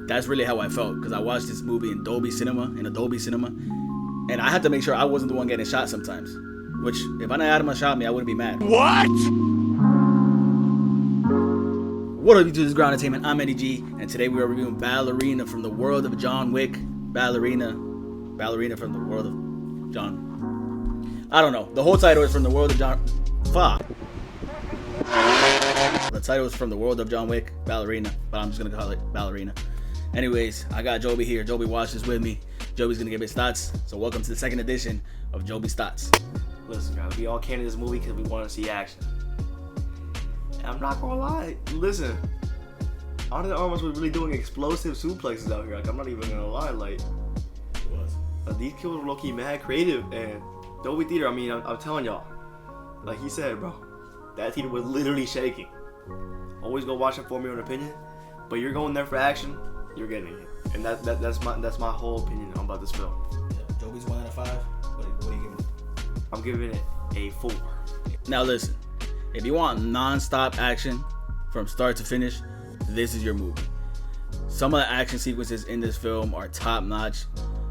that's really how I felt, because I watched this movie in Adobe Cinema, and I had to make sure I wasn't the one getting shot sometimes. Which, if Ana shot me, I wouldn't be mad. What? What up, YouTube? This is Ground Entertainment. I'm Eddie G, and today we are reviewing Ballerina from the world of John Wick. Ballerina from the world of John. I don't know. The whole title is from the world of John. Fuck. The title is from the world of John Wick, Ballerina, but I'm just gonna call it Ballerina. Anyways, I got Joby here. Joby watched this with me. Joby's gonna give his thoughts. So welcome to the second edition of Joby's Thoughts. Listen, guys, we all came to this movie because we want to see action. And I'm not gonna lie. Listen, Ana de Armas was really doing explosive suplexes out here. Like, I'm not even gonna lie. Like, these kills were low-key mad creative. And Dolby Theater, I mean, I'm telling y'all, like he said, bro, that theater was literally shaking. Always go watch it for your own opinion, but you're going there for action, you're getting it. And that's my whole opinion about this film. Yeah, Joby's 1 out of 5. What are you giving it? I'm giving it a 4. Now listen, if you want non-stop action from start to finish, this is your movie. Some of the action sequences in this film are top-notch.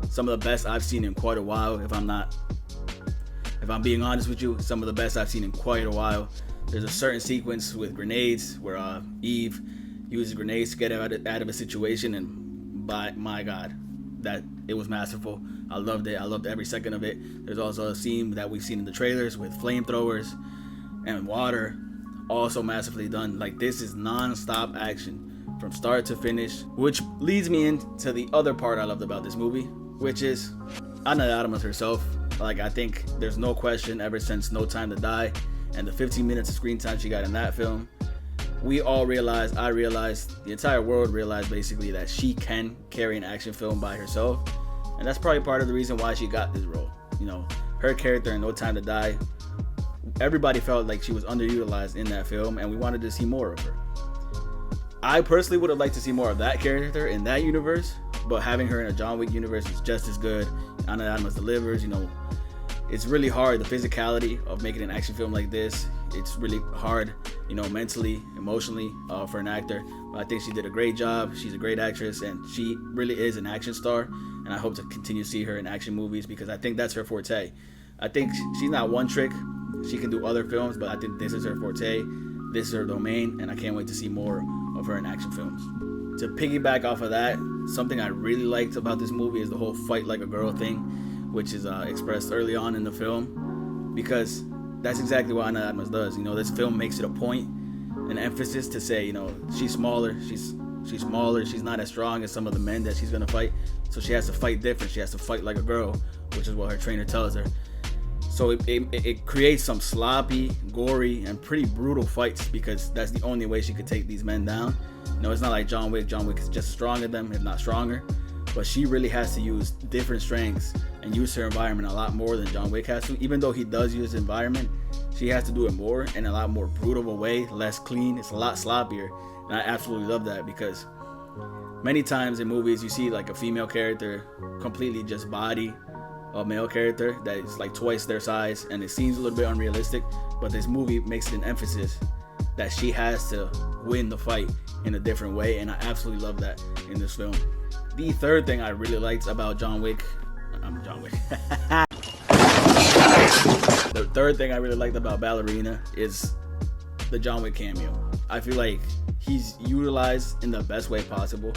Some of the best I've seen in quite a while. If I'm being honest with you, some of the best I've seen in quite a while. There's a certain sequence with grenades where Eve uses grenades to get out of a situation, and by my God, that it was masterful. I loved it. I loved every second of it. There's also a scene that we've seen in the trailers with flamethrowers and water, also massively done. Like, this is non-stop action from start to finish, which leads me into the other part I loved about this movie, which is Ana de Armas herself. Like, I think there's no question, ever since No Time to Die and the 15 minutes of screen time she got in that film, we all realized, I realized, the entire world realized basically that she can carry an action film by herself. And that's probably part of the reason why she got this role. You know, her character in No Time to Die, everybody felt like she was underutilized in that film, and we wanted to see more of her. I personally would have liked to see more of that character in that universe, but having her in a John Wick universe is just as good. Ana de Armas delivers. You know, it's really hard, the physicality of making an action film like this. It's really hard, you know, mentally, emotionally, for an actor. But I think she did a great job. She's a great actress, and she really is an action star. And I hope to continue to see her in action movies, because I think that's her forte. I think she's not one trick. She can do other films, but I think this is her forte. This is her domain, and I can't wait to see more of her in action films. To piggyback off of that, something I really liked about this movie is the whole fight like a girl thing, which is expressed early on in the film, because that's exactly what Ana de Armas does. You know, this film makes it a point, an emphasis to say, you know, she's smaller, she's smaller, she's not as strong as some of the men that she's gonna fight, so she has to fight different. She has to fight like a girl, which is what her trainer tells her. So it creates some sloppy, gory, and pretty brutal fights, because that's the only way she could take these men down. You know, it's not like John Wick. John Wick is just as strong as them, if not stronger. But she really has to use different strengths and use her environment a lot more than John Wick has to. Even though he does use his environment, she has to do it more, in a lot more brutal of a way, less clean. It's a lot sloppier. And I absolutely love that, because many times in movies you see like a female character completely just body a male character that is like twice their size, and it seems a little bit unrealistic, but this movie makes it an emphasis that she has to win the fight in a different way, and I absolutely love that in this film. The third thing I really liked about John Wick, the third thing I really liked about Ballerina is the John Wick cameo. I feel like he's utilized in the best way possible.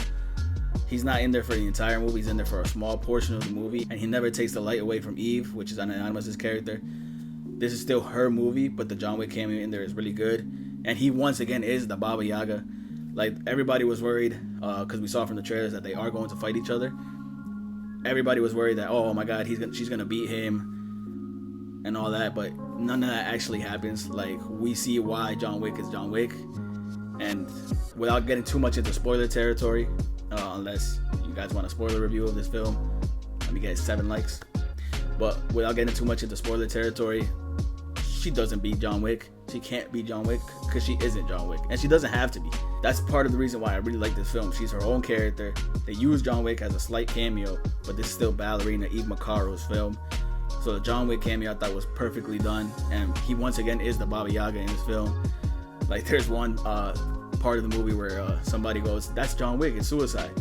He's not in there for the entire movie, he's in there for a small portion of the movie, and he never takes the light away from Eve, which is Ana de Armas' character. This is still her movie, but the John Wick cameo in there is really good. And he once again is the Baba Yaga. Like, everybody was worried, because we saw from the trailers that they are going to fight each other. Everybody was worried that, oh my God, she's gonna beat him and all that, but none of that actually happens. Like, we see why John Wick is John Wick. And without getting too much into spoiler territory, unless you guys want a spoiler review of this film, let me get 7 likes. But without getting too much into spoiler territory, she doesn't beat John Wick. She can't beat John Wick because she isn't John Wick, and she doesn't have to be. That's part of the reason why I really like this film. She's her own character. They use John Wick as a slight cameo, but this is still Ballerina, Eve Macaro's film. So the John Wick cameo I thought was perfectly done, and he once again is the Baba Yaga in this film. Like, there's one part of the movie where somebody goes, "That's John Wick, it's suicide."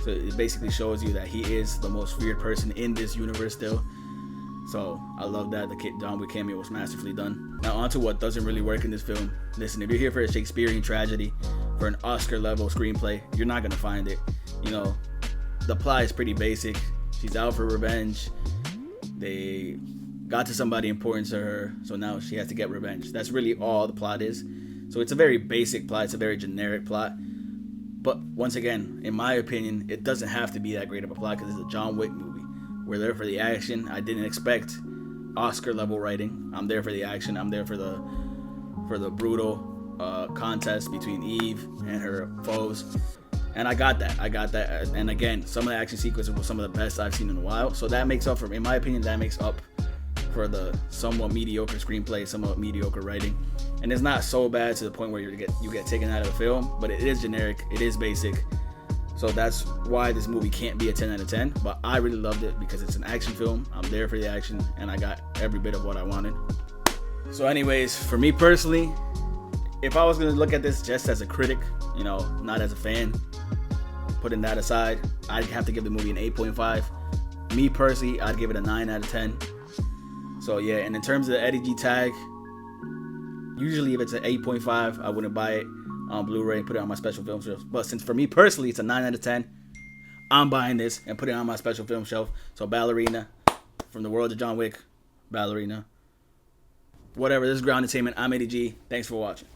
So it basically shows you that he is the most feared person in this universe still. So I love that the John Wick cameo was masterfully done. Now on to what doesn't really work in this film. Listen, if you're here for a Shakespearean tragedy, for an Oscar level screenplay, you're not gonna find it. You know, the plot is pretty basic. She's out for revenge. They got to somebody important to her, so now she has to get revenge. That's really all the plot is. So it's a very basic plot. It's a very generic plot. But once again, in my opinion, it doesn't have to be that great of a plot because it's a John Wick movie. We're there for the action. I didn't expect Oscar level writing. I'm there for the action. I'm there for the brutal contest between Eve and her foes. And I got that. And again, some of the action sequences were some of the best I've seen in a while. So that makes up for, in my opinion, that makes up for the somewhat mediocre screenplay, somewhat mediocre writing. And it's not so bad to the point where you get taken out of the film, but it is generic. It is basic. So that's why this movie can't be a 10 out of 10. But I really loved it because it's an action film. I'm there for the action, and I got every bit of what I wanted. So anyways, for me personally, if I was going to look at this just as a critic, you know, not as a fan, putting that aside, I'd have to give the movie an 8.5. Me personally, I'd give it a 9 out of 10. So yeah, and in terms of the Eddie G tag, usually if it's an 8.5, I wouldn't buy it on Blu-ray and put it on my special film shelf. But since for me personally it's a 9 out of 10, I'm buying this and putting it on my special film shelf. So Ballerina, from the world of John Wick, Ballerina. Whatever, this is Ground Entertainment. I'm Eddie G. Thanks for watching.